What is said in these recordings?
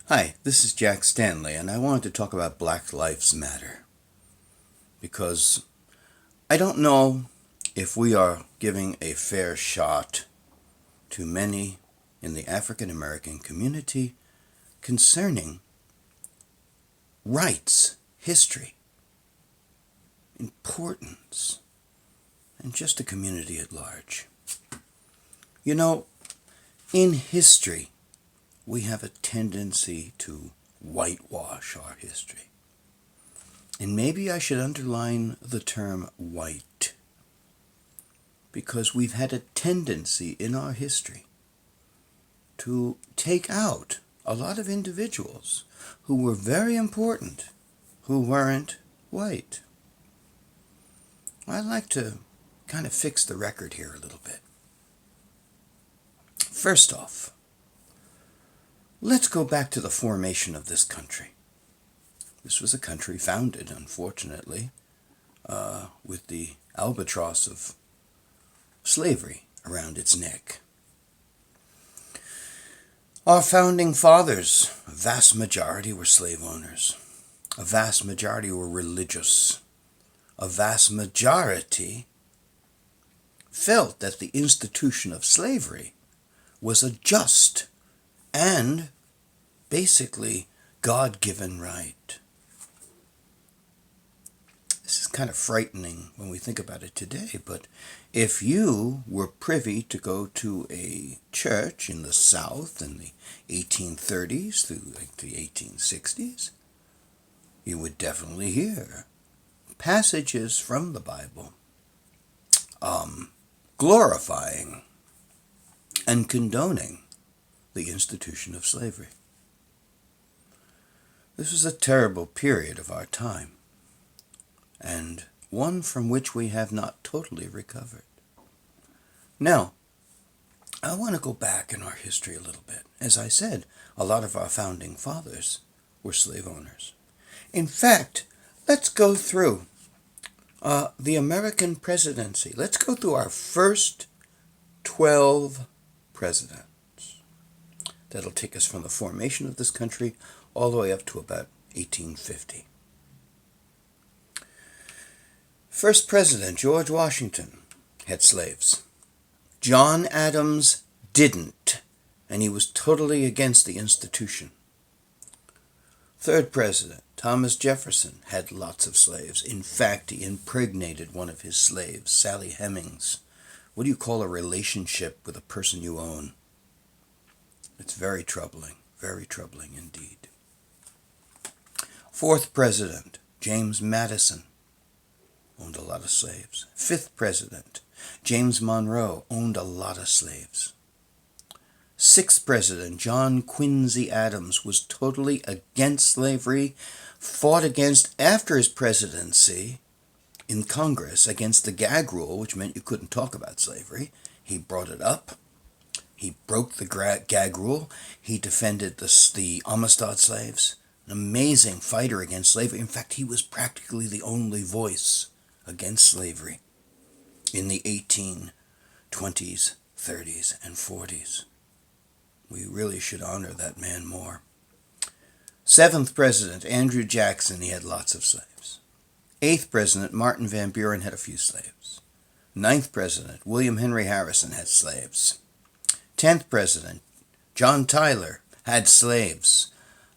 Hi, this is Jack Stanley, and I wanted to talk about Black Lives Matter because I don't know if we are giving a fair shot to many in the African American community concerning rights, history, importance, and just the community at large. You know, in history, we have a tendency to whitewash our history. And maybe I should underline the term white, because we've had a tendency in our history to take out a lot of individuals who were very important, who weren't white. I'd like to kind of fix the record here a little bit. First off, let's go back to the formation of this country. This was a country founded, unfortunately, with the albatross of slavery around its neck. Our founding fathers, a vast majority were slave owners. A vast majority were religious. A vast majority felt that the institution of slavery was a just and basically God-given right. This is kind of frightening when we think about it today, but if you were privy to go to a church in the South in the 1830s through the 1860s, you would definitely hear passages from the Bible glorifying and condoning the institution of slavery. This was a terrible period of our time, and one from which we have not totally recovered. Now, I want to go back in our history a little bit. As I said, a lot of our founding fathers were slave owners. In fact, let's go through the American presidency. Let's go through our first 12 presidents. That'll take us from the formation of this country all the way up to about 1850. First president, George Washington, had slaves. John Adams didn't, and he was totally against the institution. Third president, Thomas Jefferson, had lots of slaves. In fact, he impregnated one of his slaves, Sally Hemings. What do you call a relationship with a person you own? It's very troubling indeed. Fourth president, James Madison, owned a lot of slaves. Fifth president, James Monroe, owned a lot of slaves. Sixth president, John Quincy Adams, was totally against slavery, fought against, after his presidency, in Congress, against the gag rule, which meant you couldn't talk about slavery. He brought it up. He broke the gag rule. He defended the Amistad slaves. An amazing fighter against slavery. In fact, he was practically the only voice against slavery in the 1820s, 30s, and 40s. We really should honor that man more. Seventh president, Andrew Jackson, he had lots of slaves. Eighth president, Martin Van Buren, had a few slaves. Ninth president, William Henry Harrison, had slaves. 10th president, John Tyler, had slaves.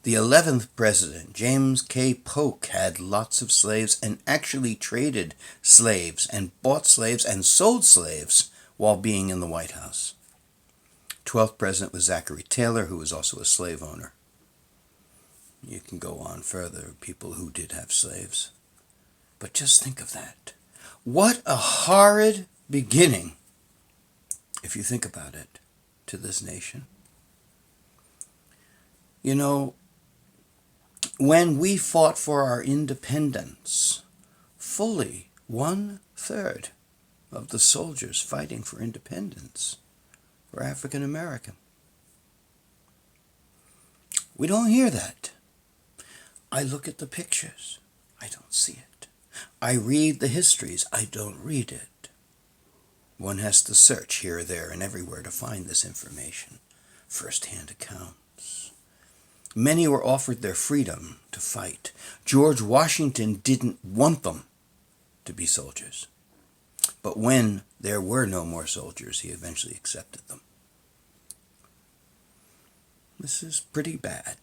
The 11th president, James K. Polk, had lots of slaves and actually traded slaves and bought slaves and sold slaves while being in the White House. 12th president was Zachary Taylor, who was also a slave owner. You can go on further, people who did have slaves. But just think of that. What a horrid beginning, if you think about it, to this nation. You know, when we fought for our independence, fully 1/3 of the soldiers fighting for independence were African American. We don't hear that. I look at the pictures. I don't see it. I read the histories. I don't read it. One has to search here, there, and everywhere to find this information. First-hand accounts. Many were offered their freedom to fight. George Washington didn't want them to be soldiers. But when there were no more soldiers, he eventually accepted them. This is pretty bad.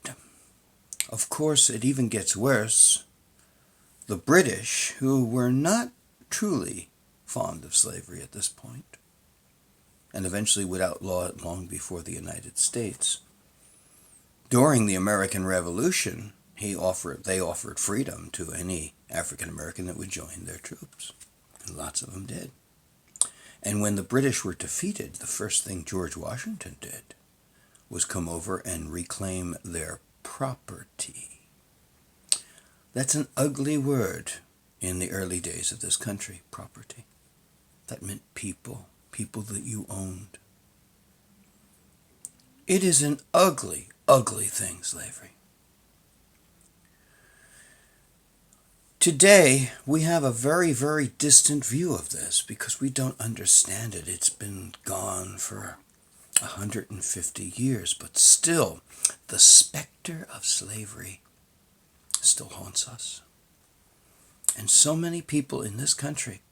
Of course, it even gets worse. The British, who were not truly fond of slavery at this point, and eventually would outlaw it long before the United States. During the American Revolution, they offered freedom to any African American that would join their troops, and lots of them did. And when the British were defeated, the first thing George Washington did was come over and reclaim their property. That's an ugly word in the early days of this country, property. That meant people that you owned. It is an ugly, ugly thing, slavery. Today, we have a very, very distant view of this because we don't understand it. It's been gone for 150 years, but still, the specter of slavery still haunts us. And so many people in this country,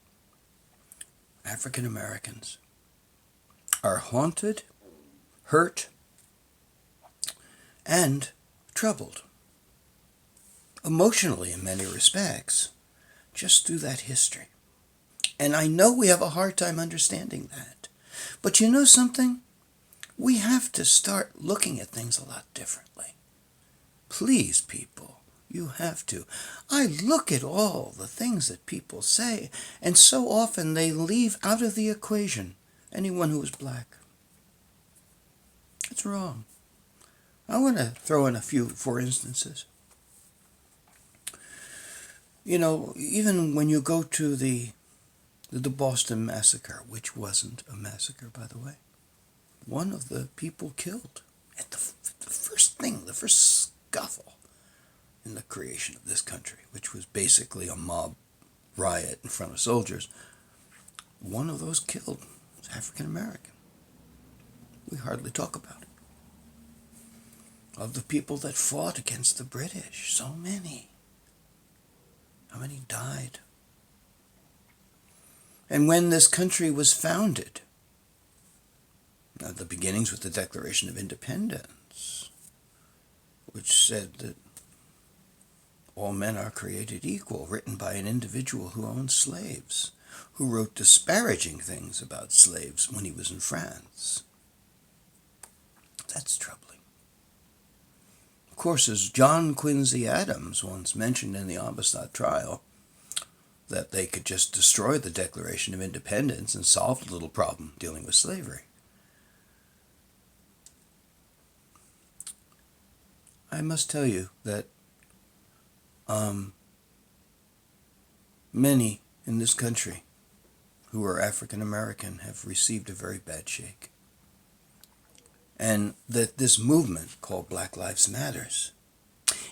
African Americans, are haunted, hurt, and troubled, emotionally in many respects, just through that history. And I know we have a hard time understanding that. But you know something? We have to start looking at things a lot differently. Please, people, you have to. I look at all the things that people say, and so often they leave out of the equation anyone who is black. It's wrong. I want to throw in a few for instances. You know, even when you go to the Boston Massacre, which wasn't a massacre, by the way, one of the people killed at the first scuffle in the creation of this country, which was basically a mob riot in front of soldiers, one of those killed was African American. We hardly talk about it. Of the people that fought against the British, so many. How many died? And when this country was founded, at the beginnings with the Declaration of Independence, which said that all men are created equal, written by an individual who owned slaves, who wrote disparaging things about slaves when he was in France. That's troubling. Of course, as John Quincy Adams once mentioned in the Amistad trial, that they could just destroy the Declaration of Independence and solve the little problem dealing with slavery. I must tell you that many in this country who are African American have received a very bad shake. And that this movement called Black Lives Matters,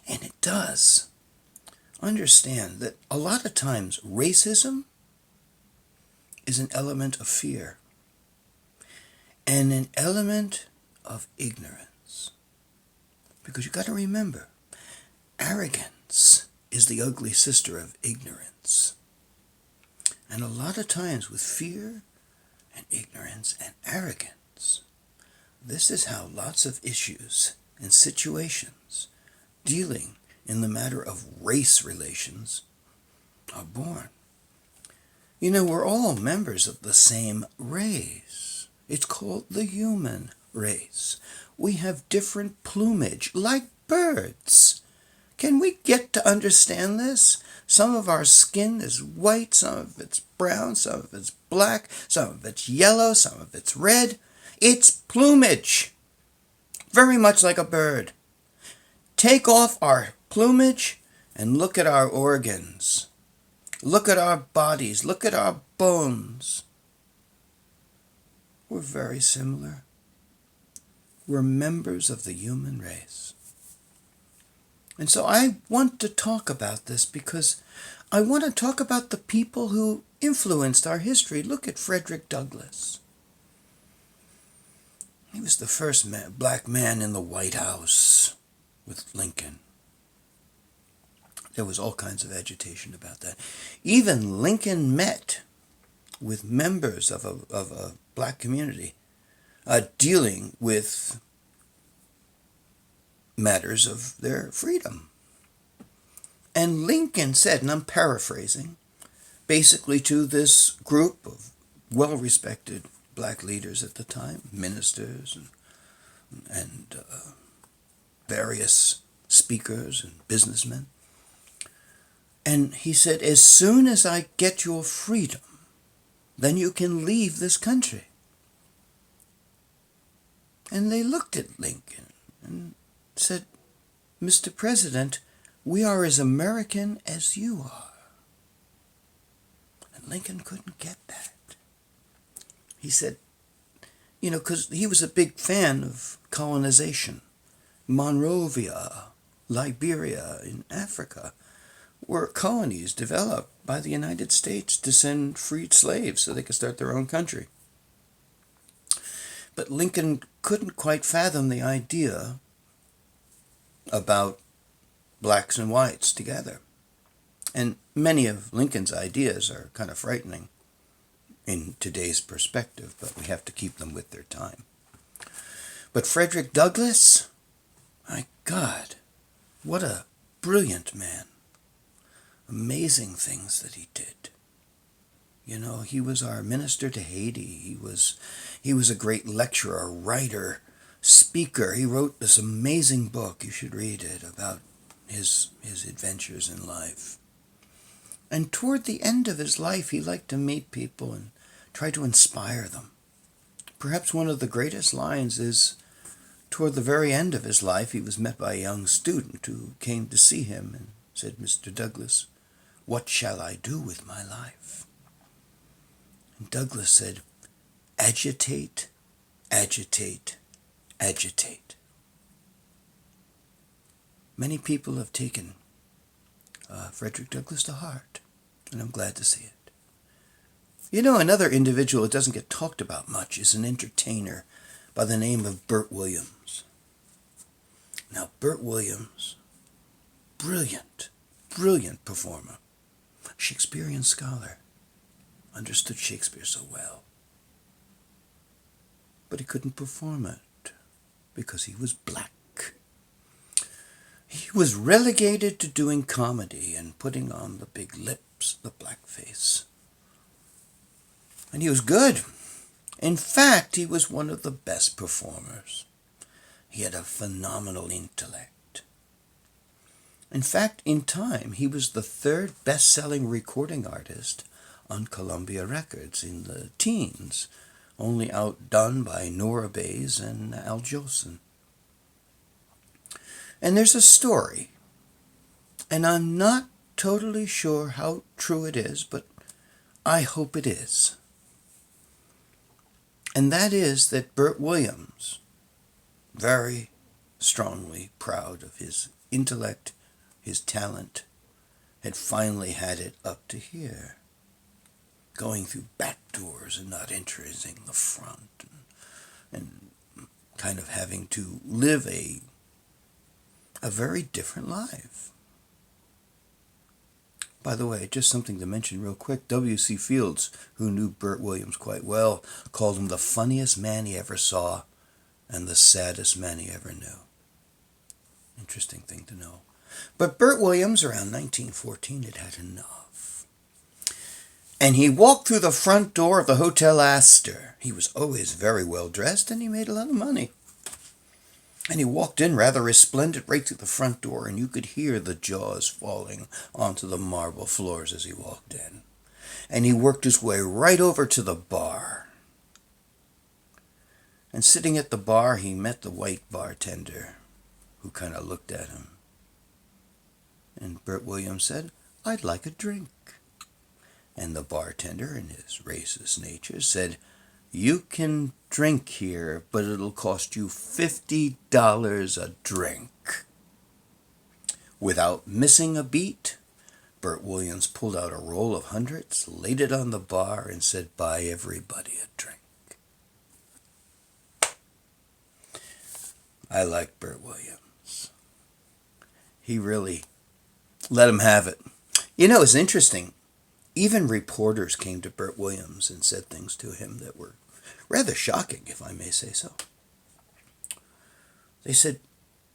and it does, understand that a lot of times racism is an element of fear and an element of ignorance. Because you got to remember, arrogance is the ugly sister of ignorance. And a lot of times with fear and ignorance and arrogance, this is how lots of issues and situations dealing in the matter of race relations are born. You know, we're all members of the same race. It's called the human race. We have different plumage, like birds. Can we get to understand this? Some of our skin is white, some of it's brown, some of it's black, some of it's yellow, some of it's red. It's plumage, very much like a bird. Take off our plumage and look at our organs. Look at our bodies. Look at our bones. We're very similar. We're members of the human race. And so I want to talk about this because I want to talk about the people who influenced our history. Look at Frederick Douglass. He was the first black man in the White House. with Lincoln. There was all kinds of agitation about that. Even Lincoln met with members of a black community dealing with matters of their freedom. And Lincoln said, and I'm paraphrasing, basically to this group of well-respected black leaders at the time, ministers and various speakers and businessmen. And he said, as soon as I get your freedom, then you can leave this country. And they looked at Lincoln and said, Mr. President, we are as American as you are. And Lincoln couldn't get that. He said, because he was a big fan of colonization. Monrovia, Liberia in Africa were colonies developed by the United States to send freed slaves so they could start their own country. But Lincoln couldn't quite fathom the idea about blacks and whites together. And many of Lincoln's ideas are kind of frightening in today's perspective, but we have to keep them with their time. But Frederick Douglass, my God, what a brilliant man. Amazing things that he did. He was our minister to Haiti. He was a great lecturer, writer, speaker. He wrote this amazing book, you should read it, about his adventures in life. And toward the end of his life, he liked to meet people and try to inspire them. Perhaps one of the greatest lines is, toward the very end of his life, he was met by a young student who came to see him and said, Mr. Douglass, what shall I do with my life? And Douglass said, agitate, agitate, agitate. Many people have taken Frederick Douglass to heart, and I'm glad to see it. Another individual that doesn't get talked about much is an entertainer by the name of Burt Williams. Now, Burt Williams, brilliant, brilliant performer, Shakespearean scholar, understood Shakespeare so well. But he couldn't perform it because he was black. He was relegated to doing comedy and putting on the big lips, the black face. And he was good. In fact, he was one of the best performers. He had a phenomenal intellect. In fact, in time, he was the third best-selling recording artist on Columbia Records in the teens, only outdone by Nora Bayes and Al Jolson. And there's a story, and I'm not totally sure how true it is, but I hope it is. And that is that Burt Williams, very strongly proud of his intellect, his talent, had finally had it up to here, going through back doors and not entering the front, and kind of having to live a very different life. By the way, just something to mention real quick, W.C. Fields, who knew Burt Williams quite well, called him the funniest man he ever saw and the saddest man he ever knew. Interesting thing to know. But Burt Williams, around 1914, had had enough. And he walked through the front door of the Hotel Astor. He was always very well dressed, and he made a lot of money. And he walked in rather resplendent right through the front door, and you could hear the jaws falling onto the marble floors as he walked in. And he worked his way right over to the bar. And sitting at the bar, he met the white bartender, who kind of looked at him. And Burt Williams said, "I'd like a drink." And the bartender, in his racist nature, said, "You can drink here, but it'll cost you $50 a drink." Without missing a beat, Burt Williams pulled out a roll of hundreds, laid it on the bar, and said, "Buy everybody a drink." I like Burt Williams. he really let him have it. You know, it's interesting. Even reporters came to Burt Williams and said things to him that were rather shocking, if I may say so. They said,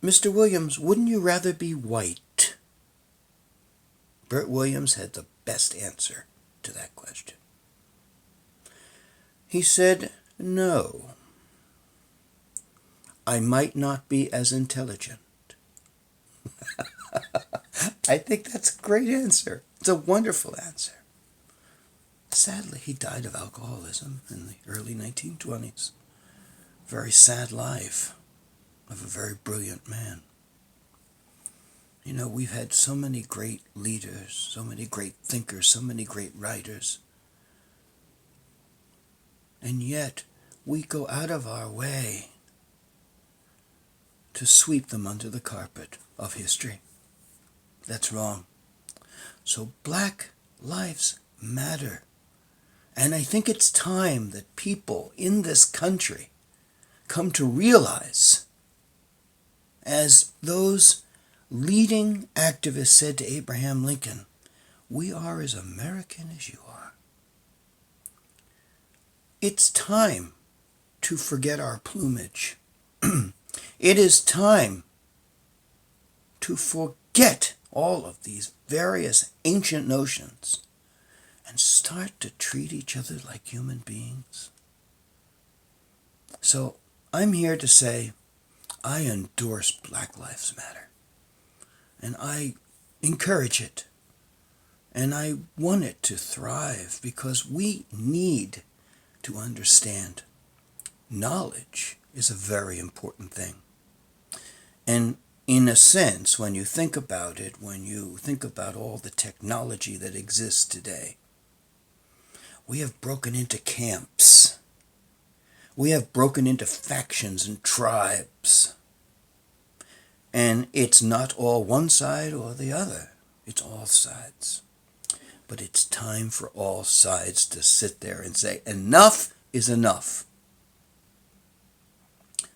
"Mr. Williams, wouldn't you rather be white?" Burt Williams had the best answer to that question. He said, "No, I might not be as intelligent." I think that's a great answer. It's a wonderful answer. Sadly, he died of alcoholism in the early 1920s. Very sad life of a very brilliant man. You know, we've had so many great leaders, so many great thinkers, so many great writers. And yet, we go out of our way to sweep them under the carpet of history. That's wrong. So Black lives matter. And I think it's time that people in this country come to realize, as those leading activists said to Abraham Lincoln, "We are as American as you are." It's time to forget our plumage. It is time to forget all of these various ancient notions and start to treat each other like human beings. So I'm here to say I endorse Black Lives Matter. And I encourage it. And I want it to thrive because we need to understand knowledge is a very important thing. And in a sense, when you think about it, when you think about all the technology that exists today, we have broken into camps. We have broken into factions and tribes. And it's not all one side or the other. It's all sides. But it's time for all sides to sit there and say, enough is enough.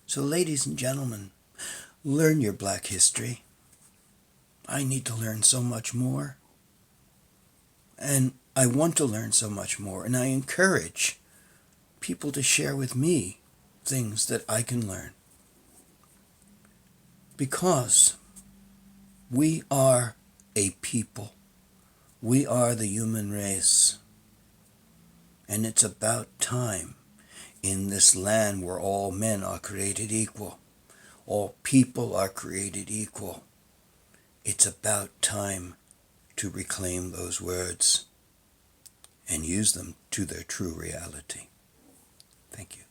So ladies and gentlemen, learn your Black history. I need to learn so much more. And I want to learn so much more. And I encourage people to share with me things that I can learn. Because we are a people. We are the human race. And it's about time in this land where all men are created equal. All people are created equal. It's about time to reclaim those words and use them to their true reality. Thank you.